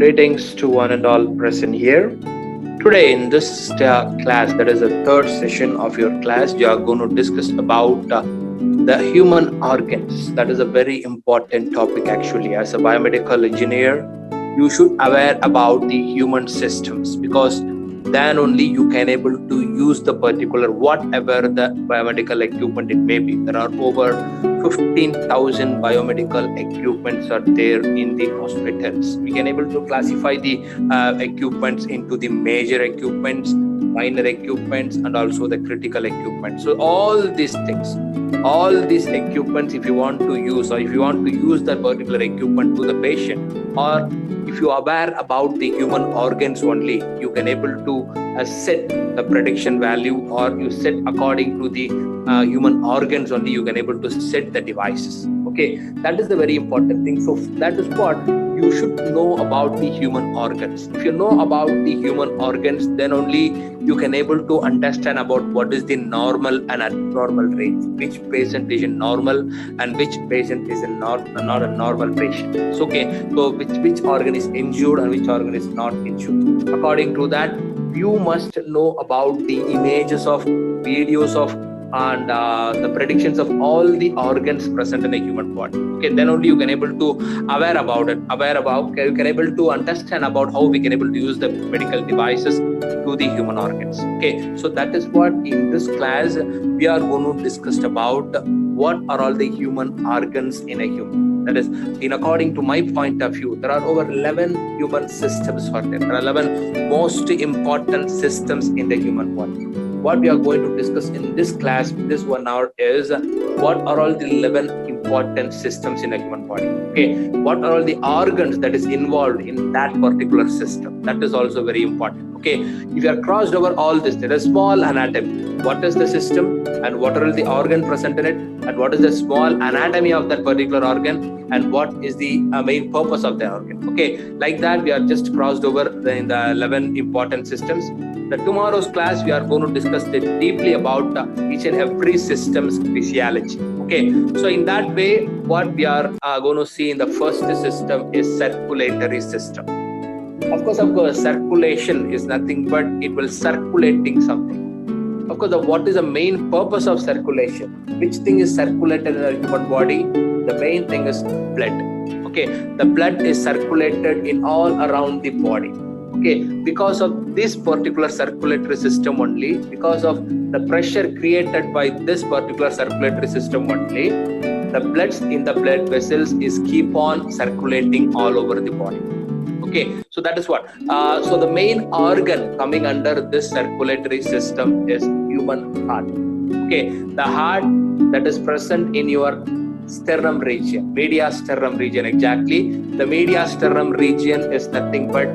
Greetings to one and all present here. Today in this class, that is the third session of your class, you are going to discuss about the human organs. That is a very important topic actually. As a biomedical engineer, you should aware about the human systems, because then only you can able to use the particular whatever the biomedical equipment it may be. There are over 15,000 biomedical equipments are there in the hospitals. We can able to classify the equipments into the major equipments, minor equipments, and also the critical equipment. So all these things, all these equipments, if you want to use, or if you want to use that particular equipment to the patient, or if you are aware about the human organs only, you can able to set the prediction value, or you set according to the human organs only, you can able to set the devices. Okay, that is the very important thing. So that is what you should know about the human organs. If you know about the human organs, then only you can able to understand about what is the normal and abnormal range, which patient is in normal and which patient is not a normal patient. So, okay, so which organ is injured and which organ is not injured. According to that, you must know about the images of videos of and the predictions of all the organs present in a human body. Okay, then only you can able to aware about it. You can able to understand about how we can able to use the medical devices to the human organs. Okay, so that is what in this class we are going to discuss about what are all the human organs in a human. That is, in according to my point of view, there are over 11 human systems for them. There are 11 most important systems in the human body. What we are going to discuss in this class, this 1 hour, is what are all the 11 important systems in a human body. Okay, what are all the organs that is involved in that particular system. That is also very important. Okay, if you are crossed over all this, there is small anatomy. What is the system and what are all the organs present in it, and what is the small anatomy of that particular organ, and what is the main purpose of the organ. Okay, like that we are just crossed over in the 11 important systems. The tomorrow's class we are going to discuss deeply about each and every system's physiology. Okay, so in that way, what we are going to see in the first system is circulatory system. Of course, circulation is nothing but it will circulating something. Of course, what is the main purpose of circulation? Which thing is circulated in the human body? The main thing is blood. Okay, the blood is circulated in all around the body. Okay, because of this particular circulatory system only, because of the pressure created by this particular circulatory system only, the bloods in the blood vessels is keep on circulating all over the body. Okay, so that is what. So the main organ coming under this circulatory system is human heart. Okay, the heart that is present in your sternum region, mediasternum region exactly. The mediasternum region is nothing but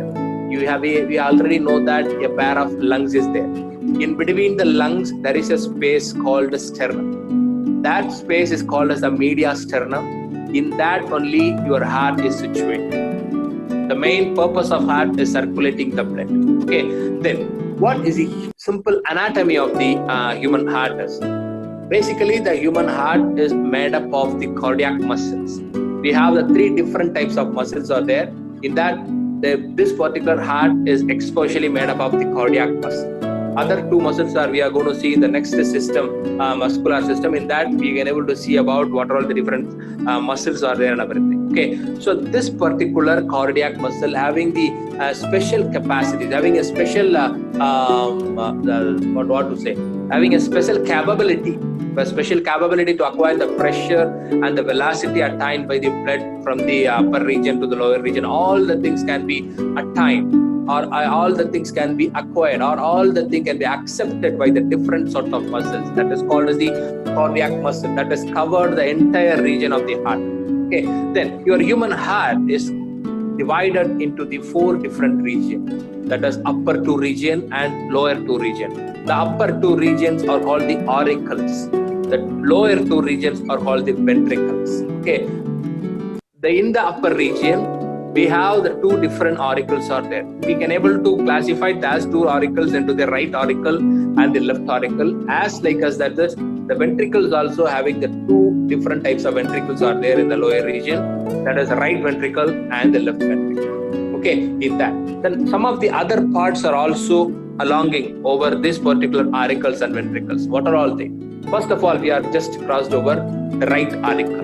we already know that a pair of lungs is there. In between the lungs, there is a space called the sternum. That space is called as the mediasternum. In that only your heart is situated. The main purpose of heart is circulating the blood. Okay, then what is the simple anatomy of the human heart is? Basically, the human heart is made up of the cardiac muscles. We have the 3 different types of muscles are there. In that, this particular heart is especially made up of the cardiac muscle. Other 2 muscles we are going to see in the next system, muscular system. In that we can able to see about what are all the different muscles are there and everything. Okay, so this particular cardiac muscle having the special capacities, having a special having a special capability to acquire the pressure and the velocity attained by the blood from the upper region to the lower region. All the things can be attained, or all the things can be acquired, or all the things can be accepted by the different sort of muscles. That is called as the cardiac muscle that has covered the entire region of the heart. Okay, then your human heart is divided into the 4 different regions. That is upper 2 region and lower 2 region. The upper 2 regions are called the auricles. The lower 2 regions are called the ventricles. Okay, in the upper region, we have the 2 different auricles are there. We can able to classify those 2 auricles into the right auricle and the left auricle. As like as that, the ventricles also having the 2 different types of ventricles are there in the lower region. That is the right ventricle and the left ventricle. Okay, in that. Then some of the other parts are also alonging over these particular auricles and ventricles. What are all they? First of all, we are just crossed over the right auricle.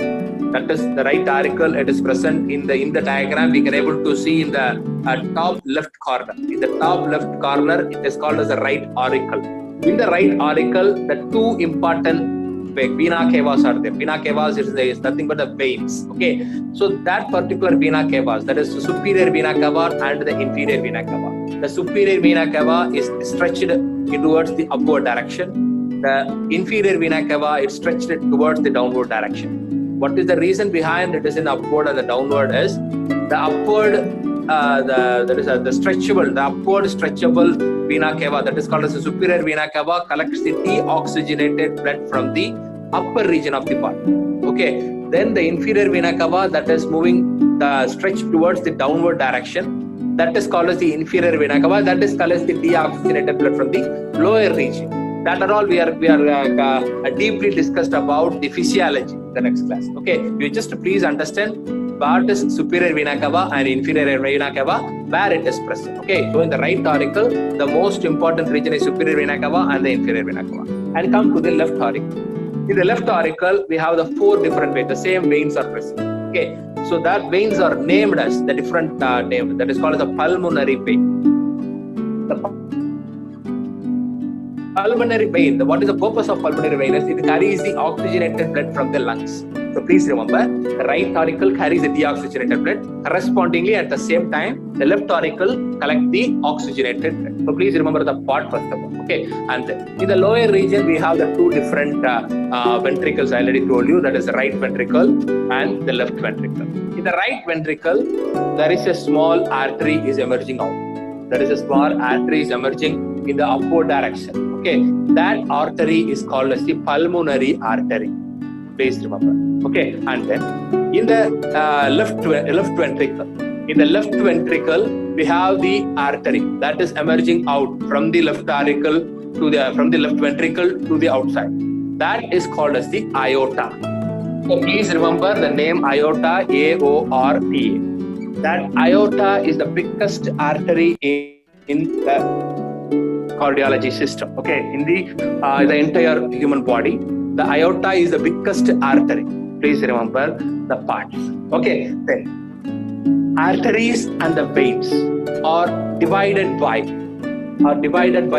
That is the right auricle. It is present in the diagram. We can able to see in the top left corner. In the top left corner, it is called as the right auricle. In the right auricle, the two important vena cavas are there. Vena cavas is nothing but the veins. Okay, so that particular vena cavas, that is the superior vena cava and the inferior vena cava. The superior vena cava is stretched towards the upward direction. The inferior vena cava is stretched towards the downward direction. What is the reason behind it is in upward and the downward is the upward. The upward stretchable vena cava, that is called as the superior vena cava, collects the deoxygenated blood from the upper region of the body. Okay, then the inferior vena cava, that is moving the stretch towards the downward direction, that is called as the inferior vena cava, that is called as the deoxygenated blood from the lower region. That are all we are deeply discussed about the physiology in the next class. Okay, you just please understand what is superior vena cava and inferior vena cava, where it is present. Okay, so in the right auricle, the most important region is superior vena cava and the inferior vena cava. And come to the left auricle. In the left auricle, we have the four different veins. The same veins are present. Okay, so that veins are named as the different name. That is called as the pulmonary vein. The pulmonary vein. What is the purpose of pulmonary vein? It carries the oxygenated blood from the lungs. So please remember, the right auricle carries the deoxygenated blood. Correspondingly, at the same time, the left auricle collects the oxygenated blood. So please remember the part first of all. Okay, and in the lower region, we have the two different ventricles. I already told you, that is the right ventricle and the left ventricle. In the right ventricle, there is a small artery is emerging out. There is a small artery is emerging in the upward direction. Okay, that artery is called as the pulmonary artery. Please remember. Okay, and then in the left ventricle, we have the artery that is emerging out from the left auricle from the left ventricle to the outside. That is called as the aorta. So please remember the name aorta, A-O-R-T-A. That aorta is the biggest artery in the cardiology system. Okay, in the entire human body, the aorta is the biggest artery. Please remember the parts. Okay, then arteries and the veins are divided by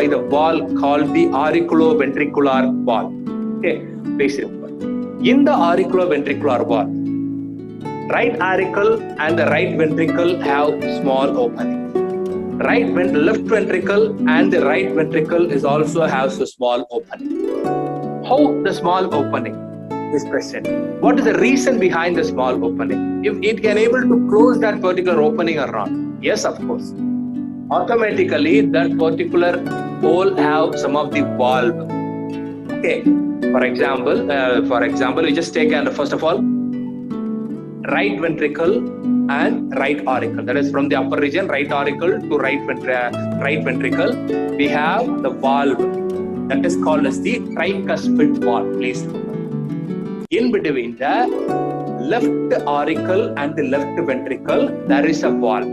the wall called the auriculoventricular wall. Okay, please remember. In the auriculoventricular wall, right auricle and the right ventricle have small opening. Left ventricle and the right ventricle is also has a small opening. How the small opening is present? What is the reason behind the small opening? If it can able to close that particular opening or not? Yes, of course. Automatically, that particular hole have some of the valve. Okay. For example, you just take first of all, right ventricle and right auricle. That is from the upper region, right auricle to right ventricle. We have the valve that is called as the tricuspid valve. Please remember. In between the left auricle and the left ventricle, there is a valve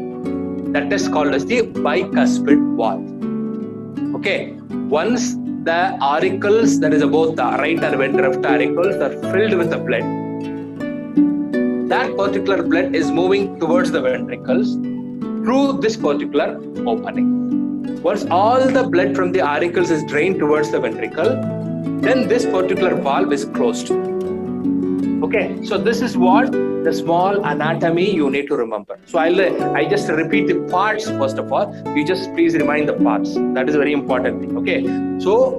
that is called as the bicuspid valve. Okay. Once the auricles, that is both the right and left auricles, are filled with the blood, that particular blood is moving towards the ventricles through this particular opening. Once all the blood from the auricles is drained towards the ventricle, then this particular valve is closed. Okay, so this is what the small anatomy you need to remember. So I just repeat the parts first of all. You just please remind the parts. That is a very important thing. Okay, so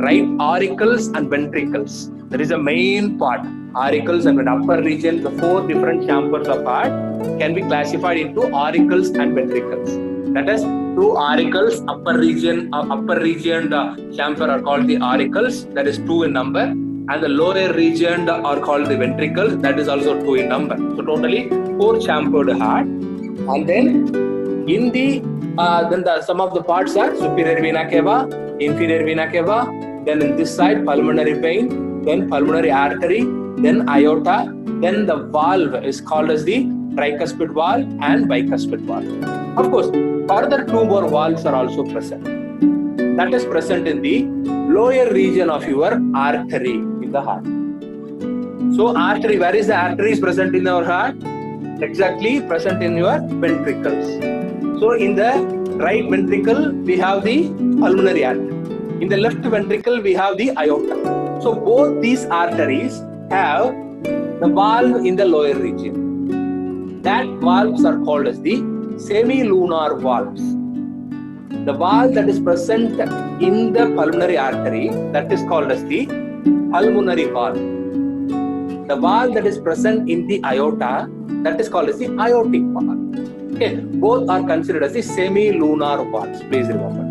right auricles and ventricles. That is the main part. Auricles and the upper region, the four different chambers of heart can be classified into auricles and ventricles. That is, two auricles, upper region chamber are called the auricles. That is 2 in number. And the lower region are called the ventricles. That is also 2 in number. So totally 4 chambered heart. And then in the some of the parts are superior vena cava, inferior vena cava. Then in this side pulmonary vein, then pulmonary artery, then aorta. Then the valve is called as the tricuspid valve and bicuspid valve. Of course, further two more valves are also present. That is present in the lower region of your artery in the heart. So artery, where is the artery is present in our heart? Exactly present in your ventricles. So in the right ventricle, we have the pulmonary artery. In the left ventricle, we have the aorta. So both these arteries have the valve in the lower region. That valves are called as the semilunar valves. The valve that is present in the pulmonary artery, that is called as the pulmonary valve. The valve that is present in the aorta, that is called as the aortic valve. Okay, both are considered as the semilunar valves. Please remember.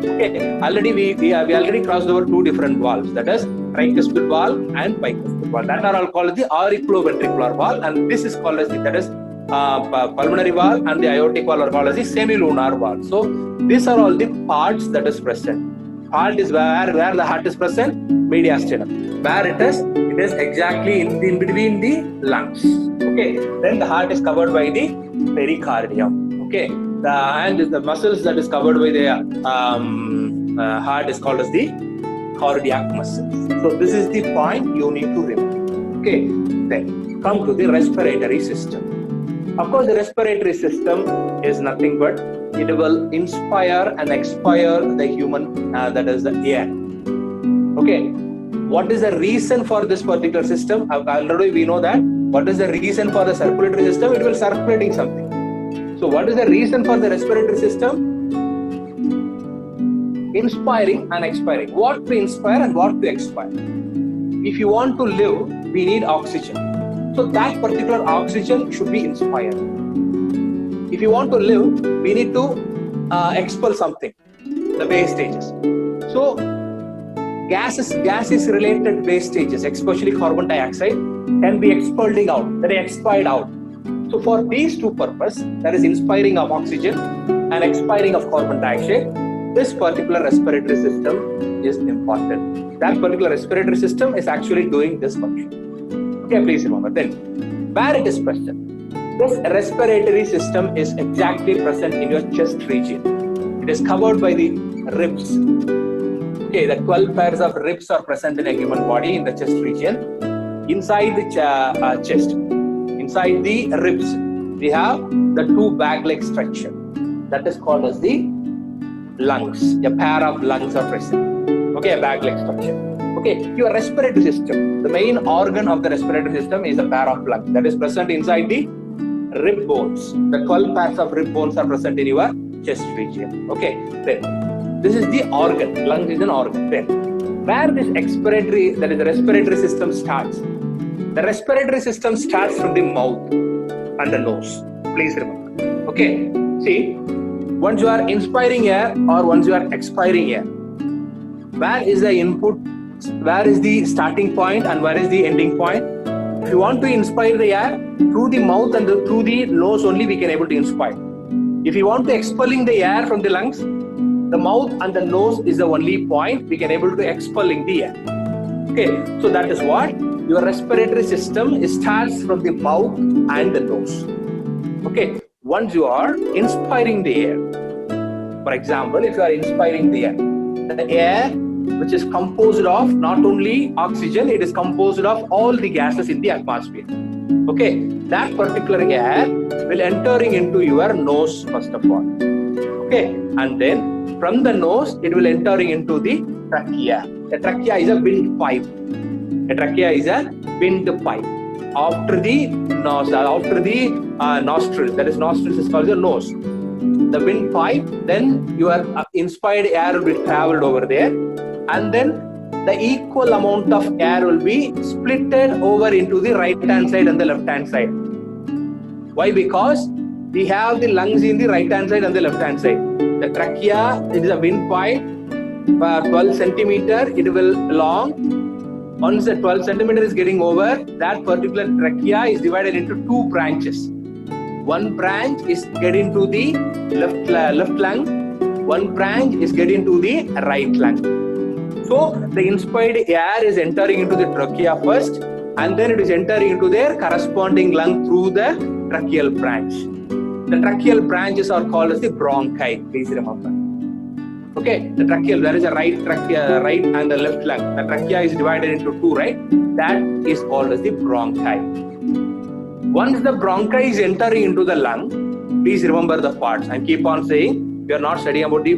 Okay, already we already crossed over two different valves, that is tricuspid valve and bicuspid valve. That are all called as the auriculoventricular valve, and this is called as the, that is pulmonary valve, and the aortic valve are called as the semilunar valve. So these are all the parts that is present. Heart is where the heart is present, mediastinum. Where it is exactly in between the lungs. Okay, then the heart is covered by the pericardium. Okay, and the muscles that is covered by the heart is called as the cardiac muscles. So this is the point you need to remember. Okay, then come to the respiratory system. Of course, the respiratory system is nothing but it will inspire and expire the human, that is the air. Okay, what is the reason for this particular system? Already we know that. What is the reason for the circulatory system? It will circulating something. So what is the reason for the respiratory system? Inspiring and expiring. What to inspire and what to expire. If you want to live, we need oxygen. So that particular oxygen should be inspired. If you want to live, we need to expel something, the waste stages. So gases related waste stages, especially carbon dioxide, can be expelled out, that is expired out. So for these two purposes, that is inspiring of oxygen and expiring of carbon dioxide, this particular respiratory system is important. That particular respiratory system is actually doing this function. Okay, please remember. Then, where it is present? This respiratory system is exactly present in your chest region. It is covered by the ribs. Okay, the 12 pairs of ribs are present in a human body in the chest region. Inside the chest, inside the ribs, we have the two bag-like structure. That is called as the lungs. A pair of lungs are present. Okay, a bag-like structure. Okay, your respiratory system, the main organ of the respiratory system is a pair of lungs that is present inside the rib bones. The 12 pairs of rib bones are present in your chest region. Okay, then this is the organ. Lungs is an organ. Then where this expiratory, that is the respiratory system starts? The respiratory system starts from the mouth and the nose. Please remember. Okay, see, once you are inspiring air or once you are expiring air, where is the input? Where is the starting point and where is the ending point? If you want to inspire the air, through the mouth and through the nose only we can able to inspire. If you want to expelling the air from the lungs, the mouth and the nose is the only point we can able to expelling the air. Okay, so that is what your respiratory system starts from the mouth and the nose. Okay, once you are inspiring the air, for example, if you are inspiring the air which is composed of not only oxygen, it is composed of all the gases in the atmosphere. Okay, that particular air will entering into your nose first of all. Okay, and then from the nose it will entering into the trachea. The trachea is a wind pipe. A trachea is a wind pipe. After the nose, nostrils, that is nostrils is called the nose. The wind pipe, then your inspired air will be traveled over there, and then the equal amount of air will be splitted over into the right hand side and the left hand side. Why? Because we have the lungs in the right hand side and the left hand side. The trachea, it is a wind pipe, 12 centimeter, it will long. Once the 12 centimeter is getting over, that particular trachea is divided into two branches. One branch is getting to the left lung, one branch is getting to the right lung. So the inspired air is entering into the trachea first, and then it is entering into their corresponding lung through the tracheal branch. The tracheal branches are called as the bronchi. Please remember. Okay, the tracheal, there is a right trachea, right and the left lung. The trachea is divided into two, right? That is called as the bronchi. Once the bronchi is entering into the lung, please remember the parts and keep on saying, we are not studying about the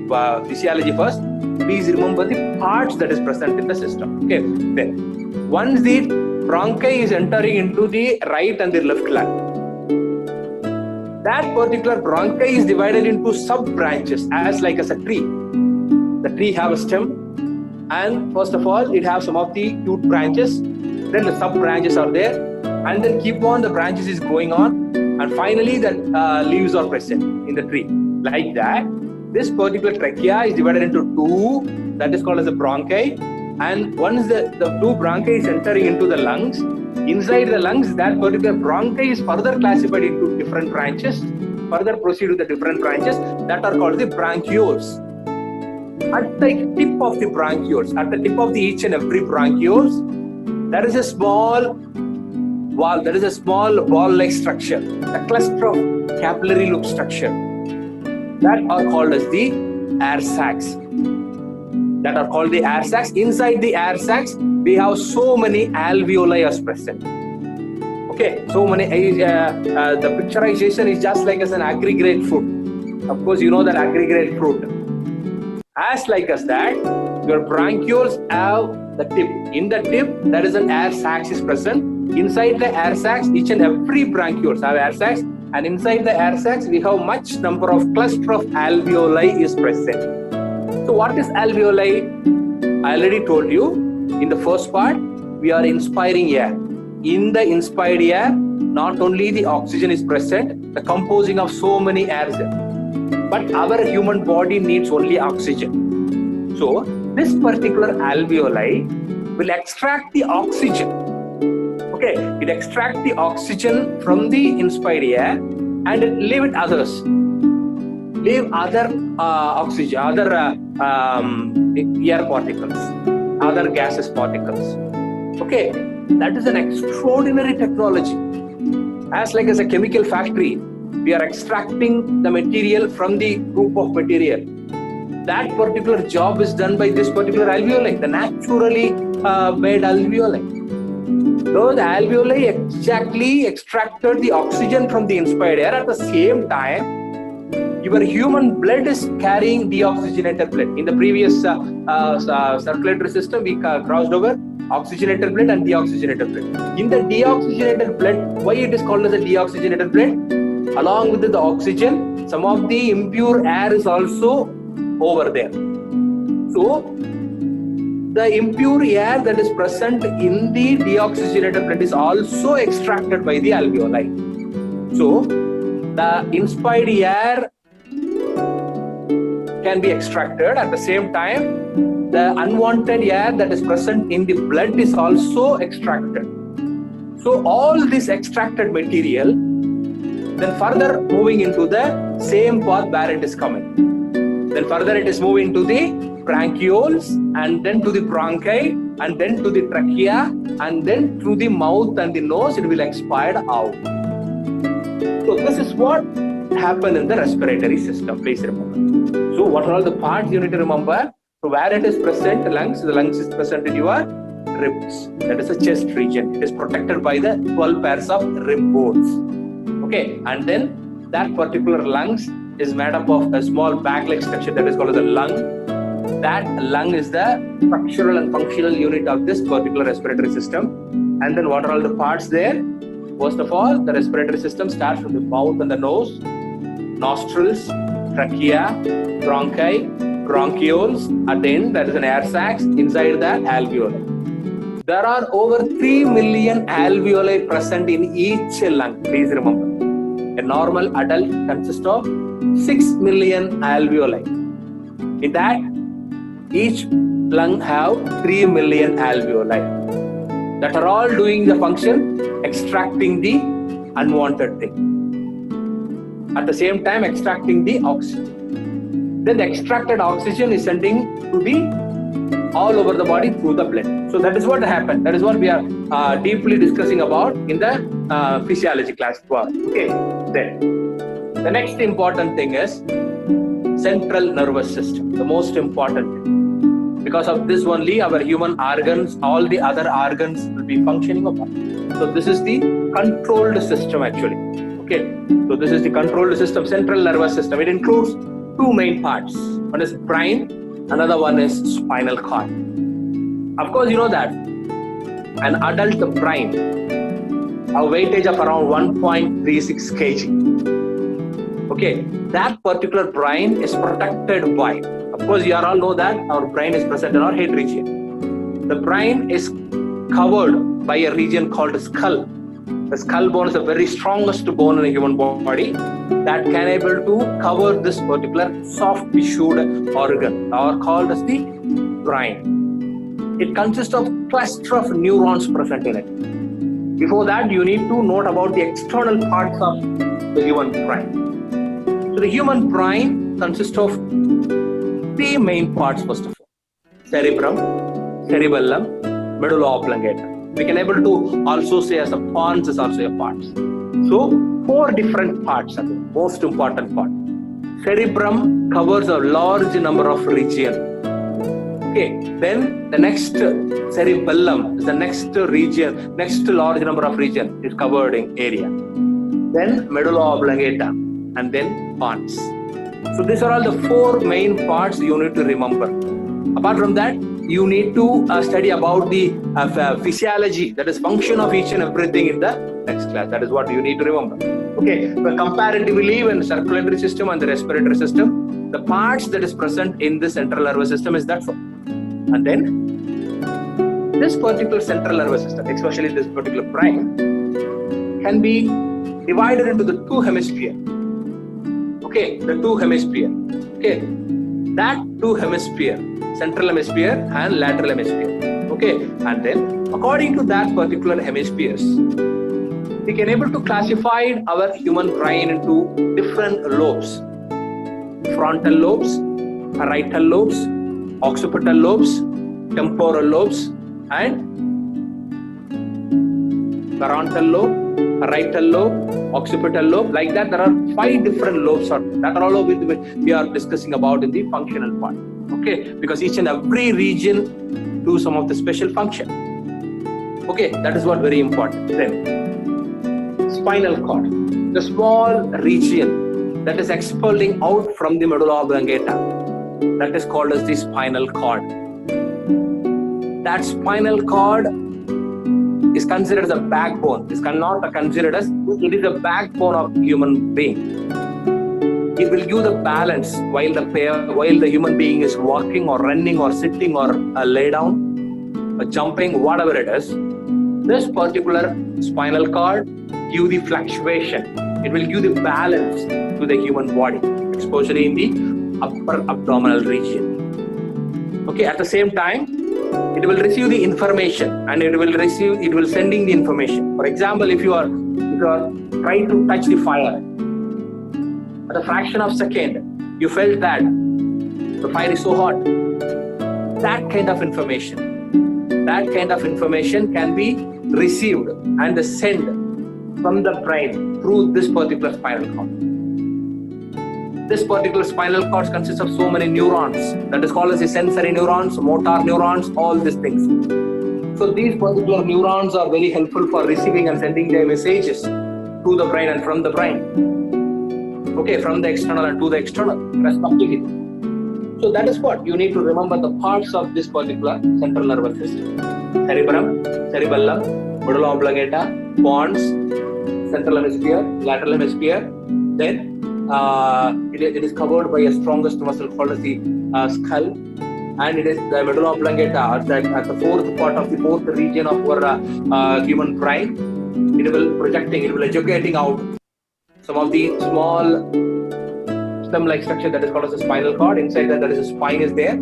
physiology first. Please remember the parts that is present in the system. Okay, then once the bronchi is entering into the right and the left lung, that particular bronchi is divided into sub-branches as like as a tree. The tree have a stem, and first of all, it has some of the root branches, then the sub-branches are there, and then keep on the branches is going on, and finally the leaves are present in the tree. Like that, this particular trachea is divided into two, that is called as the bronchi, and once the two bronchi is entering into the lungs, inside the lungs, that particular bronchi is further classified into different branches, further proceed to the different branches that are called the bronchioles. At the tip of the bronchioles, at the tip of the each and every bronchioles, there is a small valve, there is a small ball-like structure, a cluster of capillary loop structure that are called as the air sacs. That are called the air sacs. Inside the air sacs, we have so many alveoli as present. Okay, so many. The picturization is just like as an aggregate fruit. Of course, you know that aggregate fruit. As like as that, your bronchioles have the tip. In the tip, there is an air sacs is present. Inside the air sacs, each and every bronchioles have air sacs, and inside the air sacs, we have much number of cluster of alveoli is present. So what is alveoli? I already told you in the first part, we are inspiring air. In the inspired air, not only the oxygen is present, the composing of so many airs, but our human body needs only oxygen. So this particular alveoli will extract the oxygen. Okay, it extracts the oxygen from the inspired air and it leave it others. Leave other oxygen, other air particles, other gases particles. Okay, that is an extraordinary technology. As like as a chemical factory, we are extracting the material from the group of material. That particular job is done by this particular alveoli, the naturally made alveoli. Those alveoli exactly extracted the oxygen from the inspired air. At the same time, your human blood is carrying deoxygenated blood. In the previous circulatory system, we crossed over oxygenated blood and deoxygenated blood. In the deoxygenated blood, why it is called as a deoxygenated blood? Along with the oxygen, some of the impure air is also over there. So, the impure air that is present in the deoxygenated blood is also extracted by the alveoli. So, the inspired air can be extracted. At the same time, the unwanted air that is present in the blood is also extracted. So all this extracted material, then further moving into the same path where it is coming. Then further it is moving to the bronchioles, and then to the bronchi, and then to the trachea, and then through the mouth and the nose, it will expire out. So this is what happened in the respiratory system. Please remember. So what are all the parts you need to remember? So where it is present, the lungs is present in your ribs. That is the chest region. It is protected by the 12 pairs of rib bones. Okay, and then that particular lungs is made up of a small bag-like structure that is called as a lung. That lung is the structural and functional unit of this particular respiratory system. And then what are all the parts there? First of all, the respiratory system starts from the mouth and the nose, nostrils, trachea, bronchi, bronchioles. At the end, there is an air sacs. Inside that, alveoli. There are over 3 million alveoli present in each lung. Please remember. A normal adult consists of 6 million alveoli. In that, each lung have 3 million alveoli that are all doing the function, extracting the unwanted thing. At the same time, extracting the oxygen. Then the extracted oxygen is sending to the all over the body through the blood. So that is what happened. That is what we are deeply discussing about in the physiology class 12. Okay, then the next important thing is central nervous system, the most important thing. Because of this only our human organs, all the other organs will be functioning apart. So this is the controlled system actually. Okay, so this is the controlled system, central nervous system. It includes two main parts. One is brain, another one is spinal cord. Of course, you know that an adult brain, a weightage of around 1.36 kg. Okay, that particular brain is protected by, of course, you all know that our brain is present in our head region. The brain is covered by a region called the skull. The skull bone is the very strongest bone in a human body that can able to cover this particular soft tissued organ, or called as the brain. It consists of cluster of neurons present in it. Before that, you need to note about the external parts of the human brain. So the human brain consists of three main parts first of all: cerebrum, cerebellum, medulla oblongata. We can able to also say as a pons is also a part. So four different parts are the most important part. Cerebrum covers a large number of regions. Okay, then the next cerebellum is the next region, next large number of region is covered in area. Then medulla oblongata, and then pons. So these are all the four main parts you need to remember. Apart from that, you need to study about the physiology, that is function of each and everything in the next class. That is what you need to remember. Okay, but comparatively when circulatory system and the respiratory system, the parts that is present in the central nervous system is that one. And then this particular central nervous system, especially this particular brain, can be divided into the two hemispheres. Okay, the two hemisphere. Okay, that two hemisphere, central hemisphere and lateral hemisphere. Okay, and then according to that particular hemispheres, we can able to classify our human brain into different lobes: frontal lobes, parietal lobes, occipital lobes, temporal lobes, and parental lobe, parietal lobe, occipital lobe. Like that, there are 5 different lobes that are all we are discussing about in the functional part. Okay, because each and every region do some of the special function. Okay, that is what very important. Then spinal cord, the small region that is expelling out from the medulla oblongata, that is called as the spinal cord. That spinal cord is considered as a backbone. It cannot considered as, it is a backbone of human being. It will give the balance while the human being is walking or running or sitting or lay down or jumping, whatever it is. This particular spinal cord give the fluctuation. It will give the balance to the human body, especially in the upper abdominal region. Okay, at the same time, it will receive the information and it will sending the information. For example, if you are trying to touch the fire, at a fraction of a second, you felt that the fire is so hot. That kind of information can be received and sent from the brain through this particular spinal cord. This particular spinal cord consists of so many neurons, that is called as the sensory neurons, motor neurons, all these things. So these particular neurons are very helpful for receiving and sending their messages to the brain and from the brain. Okay, from the external and to the external, respectively. So that is what you need to remember, the parts of this particular central nervous system: cerebrum, cerebellum, medulla oblongata, pons, central hemisphere, lateral hemisphere. Then it is covered by a strongest muscle called as the skull, and it is the medulla oblongata at the fourth region of our human brain. It will educating out some of the small stem-like structure that is called as a spinal cord. Inside that there is a spine is there.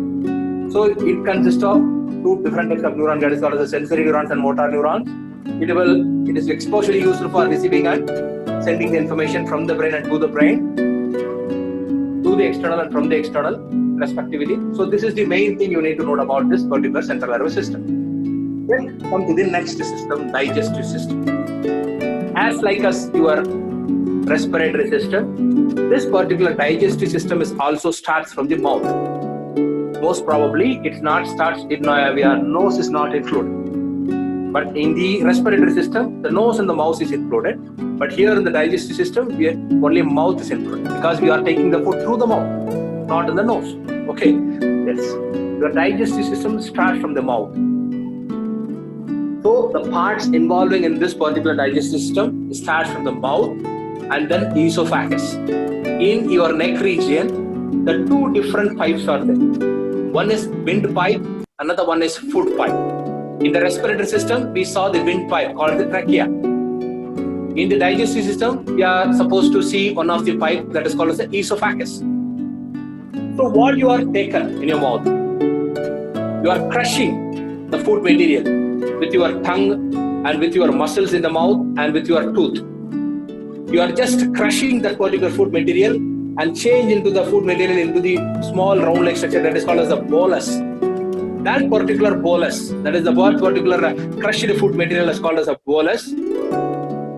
So it consists of 2 different types of neurons, that is called as the sensory neurons and motor neurons. It is especially useful for receiving and sending the information from the brain and to the brain, to the external and from the external. respectively. So this is the main thing you need to know about this particular central nervous system. Then come to the next system, digestive system. As like as your respiratory system, this particular digestive system is also starts from the mouth. Most probably it not starts in your nose is not included. But in the respiratory system, the nose and the mouth is included. But here in the digestive system, only mouth is included because we are taking the food through the mouth, not in the nose. Okay, yes. Your digestive system starts from the mouth. So the parts involving in this particular digestive system starts from the mouth and then esophagus. In your neck region, the two different pipes are there. One is windpipe, another one is food pipe. In the respiratory system, we saw the windpipe called the trachea. In the digestive system, we are supposed to see one of the pipe that is called as the esophagus. So what you are taken in your mouth, you are crushing the food material with your tongue and with your muscles in the mouth and with your tooth. You are just crushing that particular food material and change into the food material into the small round-like structure that is called as the bolus. That particular bolus, that is the particular crushed food material is called as a bolus.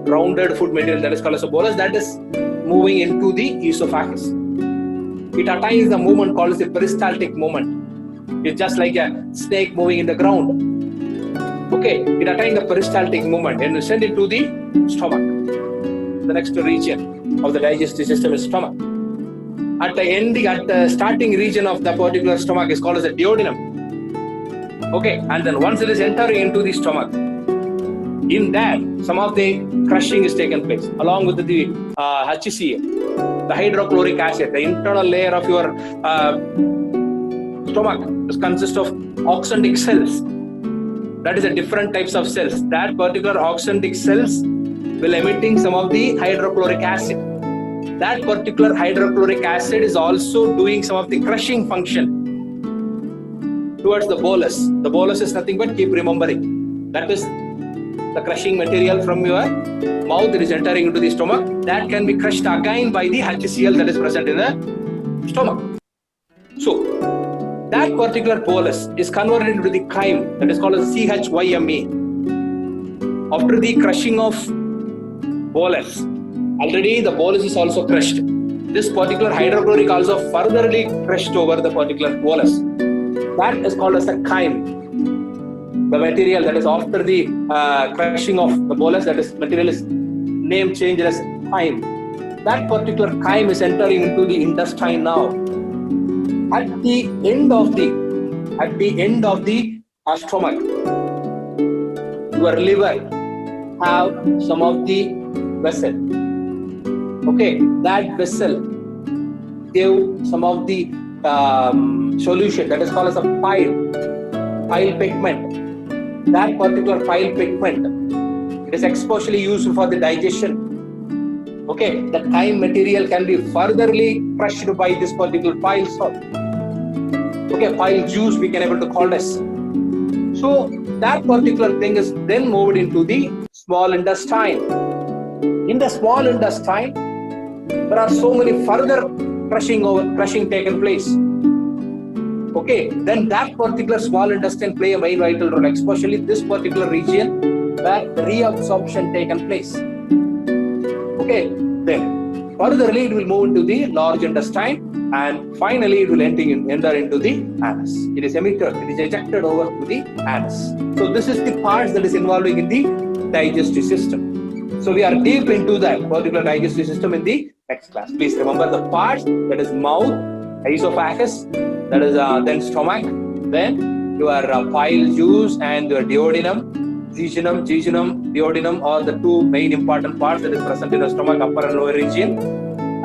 Rounded food material that is called as a bolus, that is moving into the esophagus. It attains the movement called as the peristaltic movement. It's just like a snake moving in the ground. Okay, it attains the peristaltic movement and send it to the stomach. The next region of the digestive system is stomach. At the starting region of the particular stomach is called as the duodenum. Okay, and then once it is entering into the stomach, in that some of the crushing is taken place along with the HCl, the hydrochloric acid, the internal layer of your stomach consists of oxyntic cells. That is the different types of cells. That particular oxyntic cells will emitting some of the hydrochloric acid. That particular hydrochloric acid is also doing some of the crushing function towards the bolus. The bolus is nothing but, keep remembering, that is the crushing material from your mouth. It is entering into the stomach. That can be crushed again by the HCl that is present in the stomach. So that particular bolus is converted into the chyme that is called as CHYMA. After the crushing of bolus, already the bolus is also crushed. This particular hydrochloric also furtherly crushed over the particular bolus. That is called as a chyme. The material that is after the crushing of the bolus, that is material is name changed as chyme. That particular chyme is entering into the intestine now. At the end of the stomach, your liver have some of the vessel. Okay, that vessel gave some of the solution that is called as a bile pigment. That particular bile pigment, it is especially used for the digestion. Okay, the chyme material can be furtherly crushed by this particular bile salt. Okay, bile juice we can able to call this. So that particular thing is then moved into the small intestine. In the small intestine, there are so many further crushing taken place. Okay, then that particular small intestine play a main vital role, especially this particular region where the reabsorption taken place. Okay, then furtherly it will move into the large intestine and finally it will enter into the anus. It is emitted, it is ejected over to the anus. So this is the parts that is involving in the digestive system. So we are deep into that particular digestive system in the next class. Please remember the parts, that is mouth, esophagus, that is then stomach, then your bile juice and your duodenum, jejunum, duodenum are the two main important parts that is present in the stomach, upper and lower region,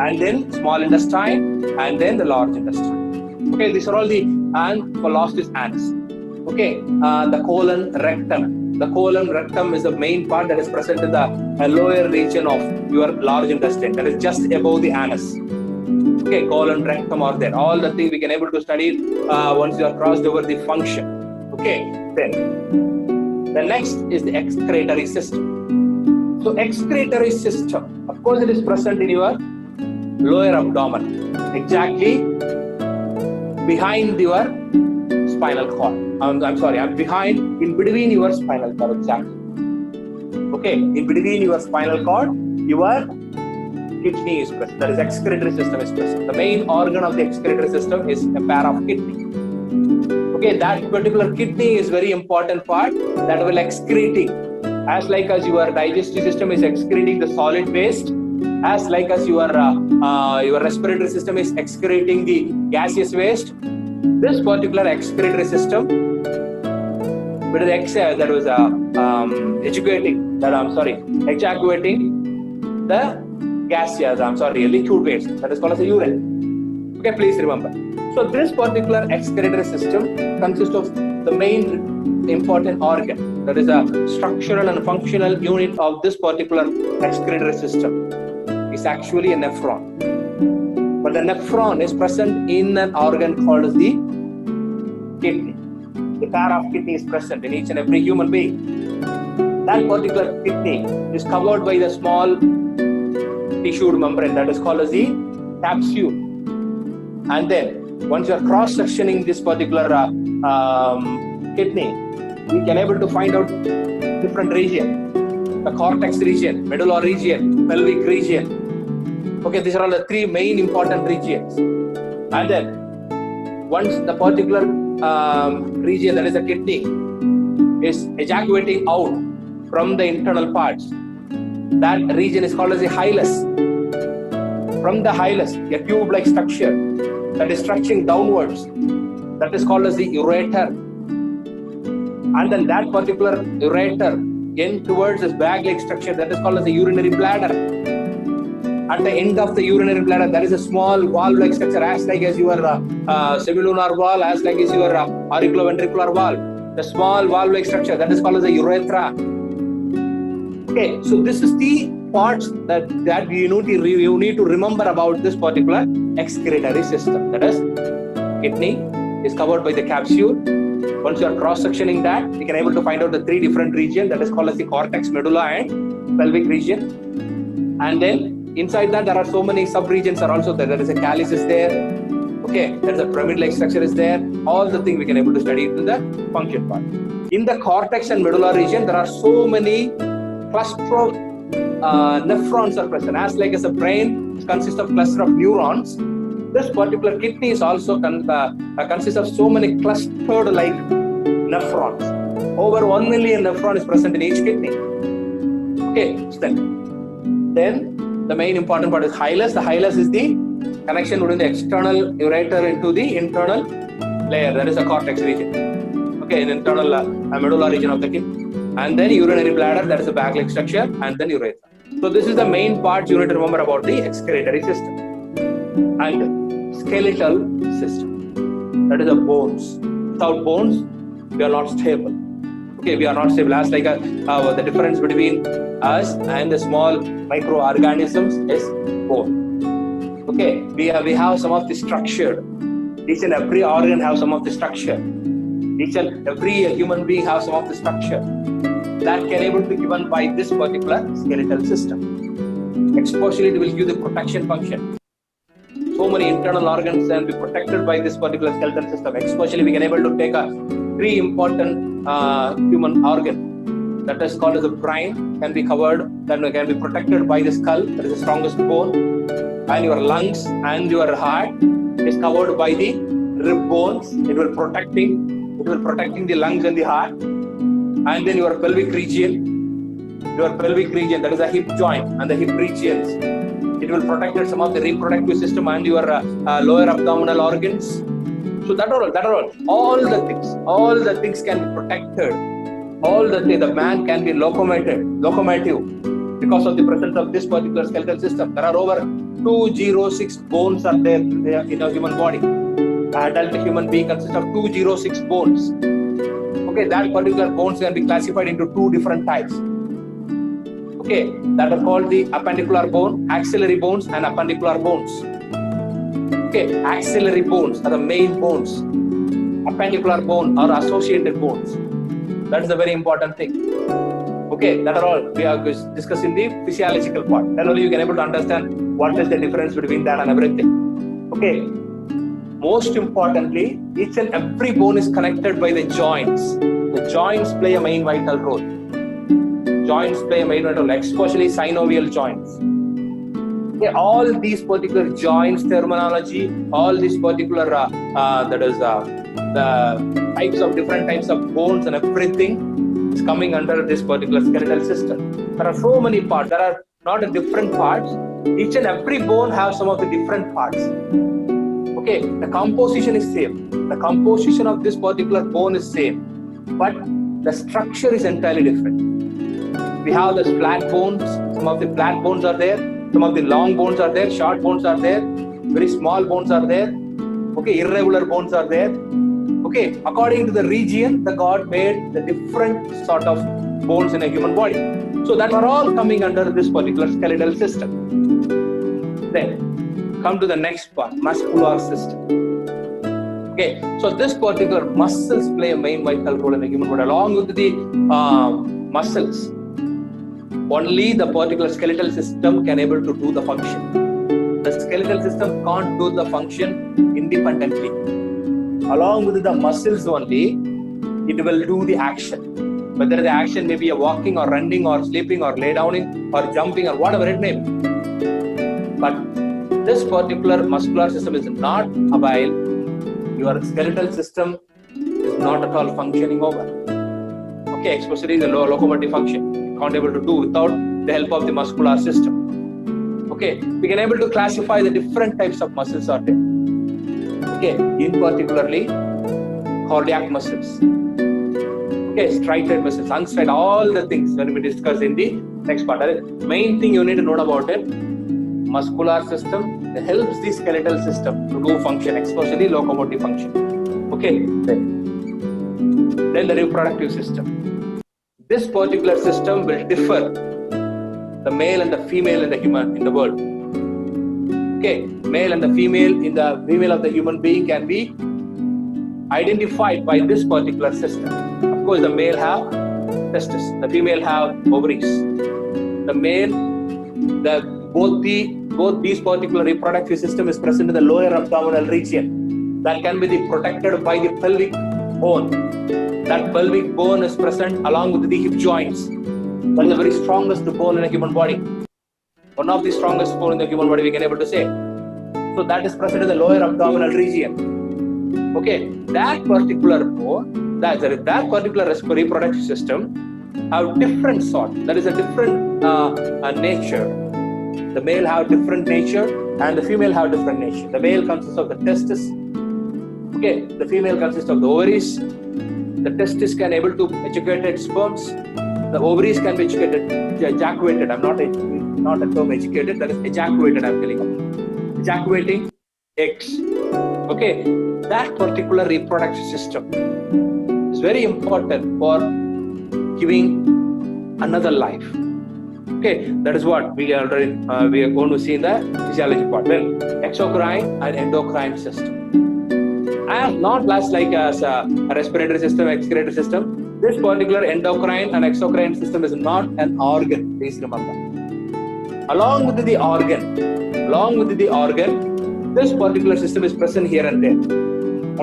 and then small intestine and then the large intestine. Okay, these are all the, and for last is anus. Okay, the colon rectum. The colon rectum is the main part that is present in the lower region of your large intestine, that is just above the anus. Okay, colon rectum are there. All the things we can able to study once you are crossed over the function. Okay, then the next is the excretory system. So excretory system, of course, it is present in your lower abdomen. Exactly behind your spinal cord. I'm behind, in between your spinal cord, exactly. Okay, in between your spinal cord, your kidney is present. That is, excretory system is present. The main organ of the excretory system is a pair of kidney. Okay, that particular kidney is very important part that will excreting. As like as your digestive system is excreting the solid waste, as like as your respiratory system is excreting the gaseous waste, this particular excretory system, with the that was ejacuating the gaseous, liquid waste, that is called as a urine. Okay, please remember. So this particular excretory system consists of the main important organ, that is a structural and functional unit of this particular excretory system, is actually a nephron. But the nephron is present in an organ called as the kidney. The pair of kidney is present in each and every human being. That particular kidney is covered by the small tissued membrane that is called as the capsule. And then once you are cross-sectioning this particular kidney, we can able to find out different region: the cortex region, medulla region, pelvic region. Okay, these are all the three main important regions. And then once the particular region, that is the kidney, is ejaculating out from the internal parts, that region is called as the hilus. From the hilus, a tube-like structure that is stretching downwards, that is called as the ureter. And then that particular ureter end towards this bag-like structure that is called as the urinary bladder. At the end of the urinary bladder, there is a small valve-like structure, as like as your semilunar valve, as like as your auriculoventricular valve. The small valve-like structure that is called as the urethra. Okay, so this is the parts that you need to remember about this particular excretory system. That is, kidney is covered by the capsule. Once you are cross-sectioning that, you can able to find out the three different regions that is called as the cortex, medulla, and pelvic region. And then inside that, there are so many sub-regions are also there. There is a callus is there. Okay, there is a pyramid-like structure is there. All the things we can able to study in the function part. In the cortex and medulla region, there are so many cluster of nephrons are present. As like as a brain consists of cluster of neurons, this particular kidney is also consists of so many clustered like nephrons. Over 1 million nephrons is present in each kidney. Okay, so then the main important part is hilus. The hilus is the connection between the external ureter into the internal layer, that is the cortex region. Okay, in internal medulla region of the kidney. And then urinary bladder, that is the bag-like structure, and then urethra. So this is the main part you need to remember about the excretory system. And skeletal system, that is the bones. Without bones, we are not stable. Okay, we are not stable. As like the difference between us and the small microorganisms is bone. Okay, we have some of the structure. Each and every organ have some of the structure. Each and every human being have some of the structure that can able to be given by this particular skeletal system. Especially it will give the protection function. So many internal organs can be protected by this particular skeletal system. Especially we can able to take a three important human organ that is called as the brain, can be covered, then can be protected by the skull, that is the strongest bone, and your lungs and your heart is covered by the rib bones. It will protecting the lungs and the heart. And then your pelvic region, that is a hip joint and the hip regions. It will protect some of the reproductive system and your lower abdominal organs. So that are all the things can be protected. The man can be locomotive because of the presence of this particular skeletal system. There are over 206 bones are there in a human body. Adult human being consists of 206 bones. Okay, that particular bones can be classified into two different types. Okay, that are called the appendicular bone, axillary bones, and appendicular bones. Okay, axillary bones are the main bones. Appendicular bone are associated bones. That is a very important thing. Okay, that are all we are discussing the physiological part. Then only you can able to understand what is the difference between that and everything. Okay. Most importantly, each and every bone is connected by the joints. The joints play a main vital role. Joints play a main vital role, especially synovial joints. Okay, all these particular joints terminology, all these particular the types of different types of bones and everything is coming under this particular skeletal system. There are so many parts. There are not different parts. Each and every bone has some of the different parts. Okay, the composition is same. The composition of this particular bone is same, but the structure is entirely different. We have the flat bones. Some of the flat bones are there. Some of the long bones are there. Short bones are there. Very small bones are there. Okay, irregular bones are there. Okay, according to the region, the God made the different sort of bones in a human body. So that are all coming under this particular skeletal system. Then come to the next part, muscular system. Okay, so this particular muscles play a main vital role in the human body along with the muscles. Only the particular skeletal system can able to do the function. The skeletal system can't do the function independently. Along with the muscles only, it will do the action. Whether the action may be a walking or running or sleeping or lay downing or jumping or whatever it may be. But this particular muscular system is not available. Your skeletal system is not at all functioning over. Okay, especially the locomotive function. Can't able to do without the help of the muscular system. Okay, we can able to classify the different types of muscles are there. Okay, in particularly cardiac muscles. Okay, striated muscles, unstriated, all the things when we discuss in the next part. Main thing you need to know about it, muscular system helps the skeletal system to do function, especially locomotive function. Okay, then the reproductive system. This particular system will differ the male and the female in the human in the world. Okay, male and the female of the human being can be identified by this particular system. Of course, the male have testes, the female have ovaries. The male, both these particular reproductive system is present in the lower abdominal region. That can be protected by the pelvic bone. That pelvic bone is present along with the hip joints. That is the very strongest bone in a human body. One of the strongest bone in the human body we can able to say. So that is present in the lower abdominal region. Okay, that particular bone, that particular reproductive system have different sort. That is a different nature. The male have different nature and the female have different nature. The male consists of the testes. Okay, the female consists of the ovaries. The testis can able to ejaculated sperms. The ovaries can be ejaculated. I'm not a term educated. That is ejaculated. I'm telling you. Ejaculating eggs. Okay, that particular reproductive system is very important for giving another life. Okay, that is what we are going to see in the physiology part. Then exocrine and endocrine system. And not last like as a respiratory system, excretory system. This particular endocrine and exocrine system is not an organ. Please remember. Along with the organ, this particular system is present here and there.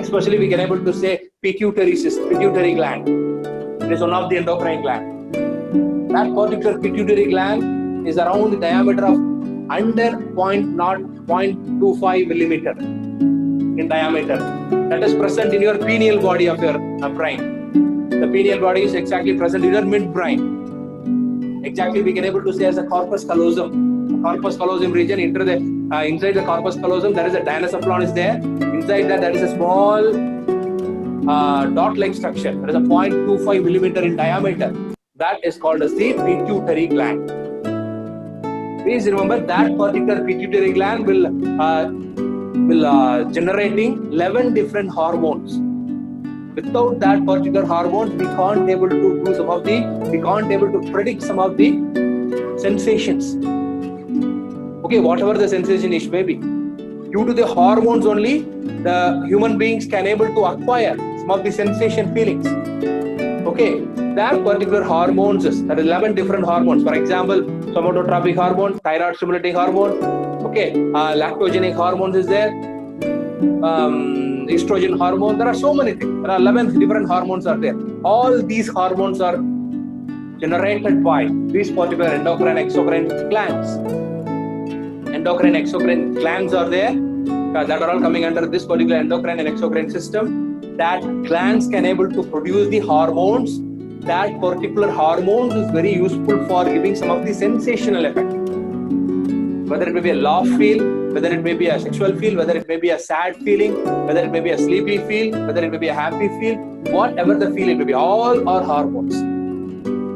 Especially we can able to say pituitary gland. It is one of the endocrine gland. That particular pituitary gland is around the diameter of under 0.25 millimeter in diameter. That is present in your pineal body of your brain. The pineal body is exactly present in your midbrain. Exactly, we can able to say as a corpus callosum. Corpus callosum region, inside the corpus callosum, there is a diencephalon is there. Inside that, there is a small dot-like structure. There is a 0.25 millimeter in diameter. That is called as the pituitary gland. Please remember that particular pituitary gland will generating 11 different hormones. Without that particular hormones, we can't able to predict some of the sensations. Okay, whatever the sensation is may be. Due to the hormones only, the human beings can able to acquire some of the sensation feelings. Okay, that particular hormones, there are 11 different hormones. For example, somatotropic hormone, thyroid stimulating hormone, okay, lactogenic hormones is there, estrogen hormone. There are so many things. There are 11 different hormones are there. All these hormones are generated by these particular endocrine exocrine glands. Endocrine exocrine glands are there that are all coming under this particular endocrine and exocrine system. That glands can able to produce the hormones. That particular hormones is very useful for giving some of the sensational effect. Whether it may be a love feel, whether it may be a sexual feel, whether it may be a sad feeling, whether it may be a sleepy feel, whether it may be a happy feel, whatever the feel it may be, all are hormones.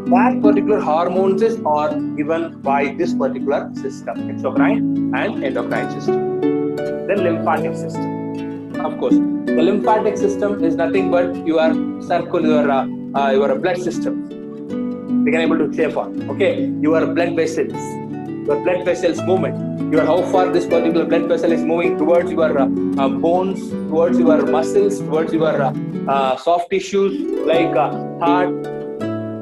That particular hormones are given by this particular system, exocrine and endocrine system. Then lymphatic system. Of course, the lymphatic system is nothing but your circular, your blood system. We can able to say for, okay, your blood vessels. Your blood vessels movement, how far this particular blood vessel is moving towards your bones, towards your muscles, towards your soft tissues like heart,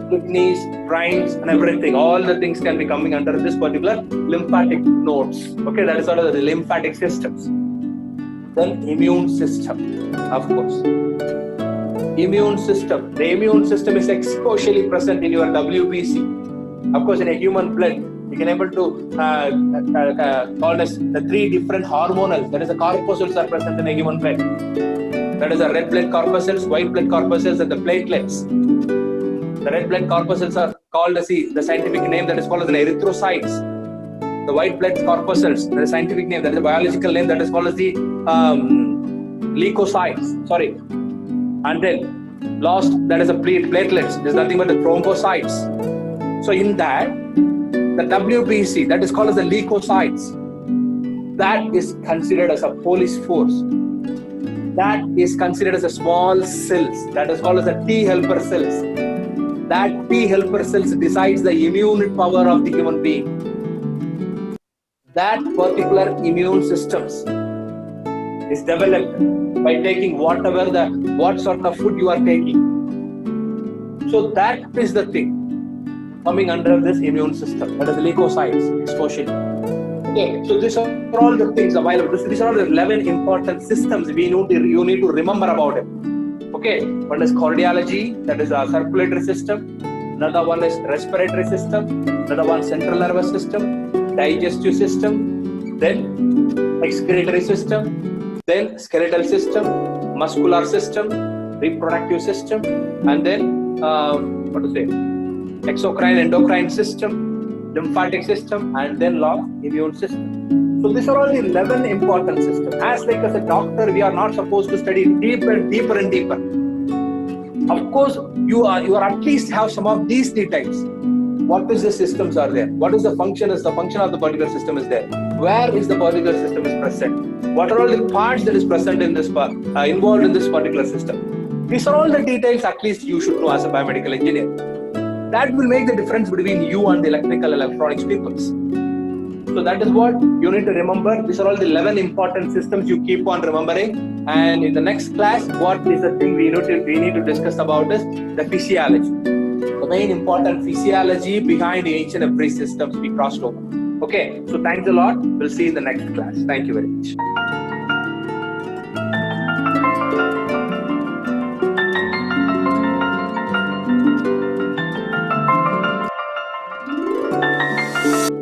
kidneys, brains, and everything. All the things can be coming under this particular lymphatic nodes. Okay, that is sort of the lymphatic systems. Then immune system, of course. Immune system. The immune system is especially present in your WBC. Of course, in a human blood, we can able to call as the 3 different hormonals. That is the corpuscles are present in a human blood. That is the red blood corpuscles, white blood corpuscles, and the platelets. The red blood corpuscles are called as the scientific name that is called as the erythrocytes. The white blood corpuscles, that is scientific name, that is a biological name that is called as the leukocytes. Sorry. And then last, that is the platelets. There's nothing but the thrombocytes. So in that, the WBC, that is called as the leukocytes, that is considered as a police force. That is considered as a small cells, that is called as the T helper cells. That T helper cells decides the immune power of the human being. That particular immune systems is developed by taking what sort of food you are taking. So that is the thing coming under this immune system, that is the leukocytes, especially. Okay, so these are all the things available. These are all the 11 important systems you need to remember about it. Okay, one is cardiology, that is our circulatory system. Another one is respiratory system. Another one central nervous system, digestive system, then excretory system, then skeletal system, muscular system, reproductive system, and then exocrine endocrine system, lymphatic system, and then immune system. So these are all the 11 important systems. As a doctor, we are not supposed to study deeper and deeper and deeper. Of course, you are at least have some of these details. What is the systems are there? What is the function? Is the function of the particular system is there? Where is the particular system is present? What are all the parts that is present in this involved in this particular system? These are all the details at least you should know as a biomedical engineer. That will make the difference between you and the electrical electronics people. So that is what you need to remember. These are all the 11 important systems you keep on remembering. And in the next class, what is the thing we need to discuss about is the physiology. The main important physiology behind each and every system we crossed over. Okay, so thanks a lot. We'll see you in the next class. Thank you very much.